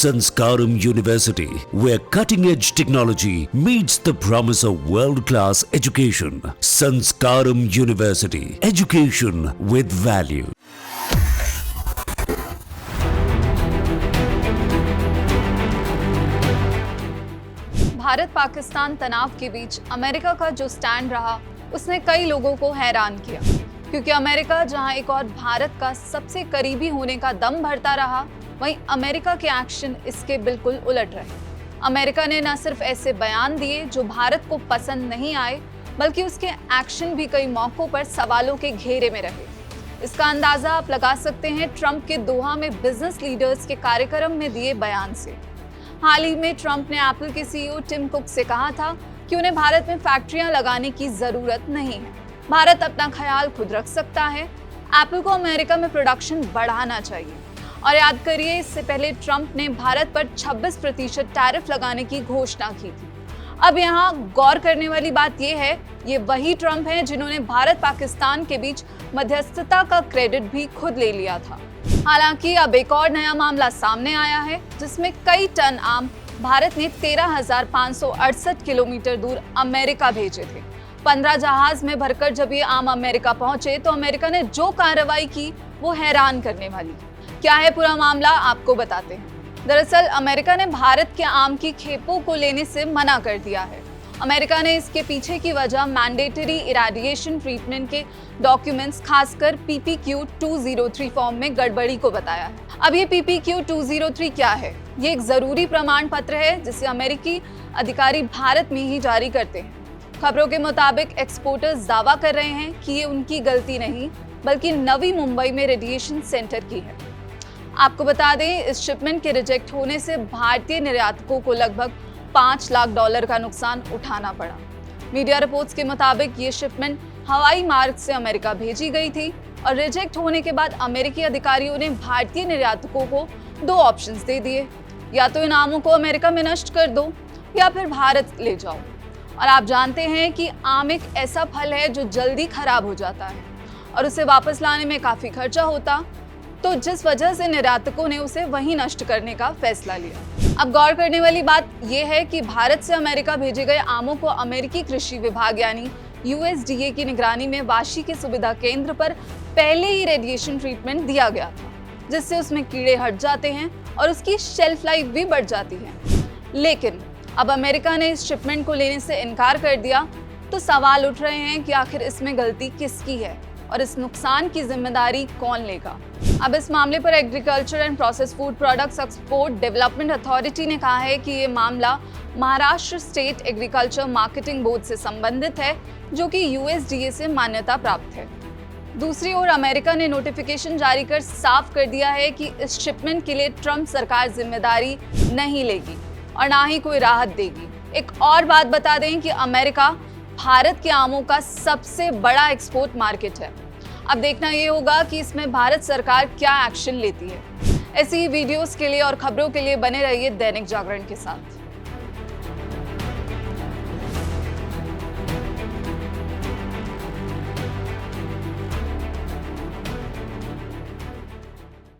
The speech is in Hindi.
Sanskaram University, where cutting-edge technology meets the promise of world-class education. Sanskaram University, education with value. Bharat Pakistan तनाव के बीच अमेरिका का जो स्टैंड रहा उसने कई लोगों को हैरान किया, क्योंकि अमेरिका जहां एक और भारत का सबसे करीबी होने का दम भरता रहा, वहीं अमेरिका के एक्शन इसके बिल्कुल उलट रहे। अमेरिका ने न सिर्फ ऐसे बयान दिए जो भारत को पसंद नहीं आए, बल्कि उसके एक्शन भी कई मौकों पर सवालों के घेरे में रहे। इसका अंदाजा आप लगा सकते हैं ट्रंप के दोहा में बिजनेस लीडर्स के कार्यक्रम में दिए बयान से। हाल ही में ट्रंप ने एप्पल के सीईओ टिम कुक से कहा था कि उन्हें भारत में फैक्ट्रियां लगाने की जरूरत नहीं है, भारत अपना ख्याल खुद रख सकता है, एप्पल को अमेरिका में प्रोडक्शन बढ़ाना चाहिए। और याद करिए, इससे पहले ट्रंप ने भारत पर 26% टैरिफ लगाने की घोषणा की थी। अब यहाँ गौर करने वाली बात यह है, ये वही ट्रंप हैं जिन्होंने भारत पाकिस्तान के बीच मध्यस्थता का क्रेडिट भी खुद ले लिया था। हालांकि अब एक और नया मामला सामने आया है, जिसमें कई टन आम भारत ने 13,568 किलोमीटर दूर अमेरिका भेजे थे। 15 जहाज में भरकर जब ये आम अमेरिका पहुंचे तो अमेरिका ने जो कार्रवाई की वो हैरान करने वाली। क्या है पूरा मामला, आपको बताते हैं। दरअसल अमेरिका ने भारत के आम की खेपों को लेने से मना कर दिया है। अमेरिका ने इसके पीछे की वजह मैंडेटरी इरेडिएशन ट्रीटमेंट के डॉक्यूमेंट्स, खासकर PPQ 203 फॉर्म में गड़बड़ी को बताया है। अब ये PPQ 203 क्या है? ये एक जरूरी प्रमाण पत्र है जिसे अमेरिकी अधिकारी भारत में ही जारी करते हैं। खबरों के मुताबिक एक्सपोर्टर्स दावा कर रहे हैं कि ये उनकी गलती नहीं, बल्कि नवी मुंबई में रेडिएशन सेंटर की है। आपको बता दें, इस शिपमेंट के रिजेक्ट होने से भारतीय निर्यातकों को लगभग $5 लाख का नुकसान उठाना पड़ा। मीडिया रिपोर्ट्स के मुताबिक ये शिपमेंट हवाई मार्ग से अमेरिका भेजी गई थी और रिजेक्ट होने के बाद अमेरिकी अधिकारियों ने भारतीय निर्यातकों को 2 ऑप्शंस दे दिए, या तो इन आमों को अमेरिका में नष्ट कर दो या फिर भारत ले जाओ। और आप जानते हैं कि आम एक ऐसा फल है जो जल्दी खराब हो जाता है और उसे वापस लाने में काफी खर्चा होता, तो जिस वजह से निर्यातकों ने उसे वहीं नष्ट करने का फैसला लिया। अब गौर करने वाली बात यह है कि भारत से अमेरिका भेजे गए आमों को अमेरिकी कृषि विभाग यानी USDA की निगरानी में वाशी के सुविधा केंद्र पर पहले ही रेडिएशन ट्रीटमेंट दिया गया था, जिससे उसमें कीड़े हट जाते हैं और उसकी शेल्फ लाइफ भी बढ़ जाती है। लेकिन अब अमेरिका ने इस शिपमेंट को लेने से इनकार कर दिया, तो सवाल उठ रहे हैं कि आखिर इसमें गलती किसकी है और इस नुकसान की जिम्मेदारी कौन लेगा। अब इस मामले पर agriculture and process food products export development authority ने कहा है कि ये मामला Maharashtra state agriculture marketing board से संबंधित है, जो कि USDA से मान्यता प्राप्त है। दूसरी ओर अमेरिका ने नोटिफिकेशन जारी कर साफ कर दिया है कि इस शिपमेंट के लिए ट्रंप सरकार जिम्मेदारी नहीं लेगी और ना ही कोई राहत देगी। एक और बात बता दें कि अमेरिका भारत के आमों का सबसे बड़ा एक्सपोर्ट मार्केट है। अब देखना ये होगा कि इसमें भारत सरकार क्या एक्शन लेती है। ऐसी ही वीडियोस के लिए और खबरों के लिए बने रहिए दैनिक जागरण के साथ।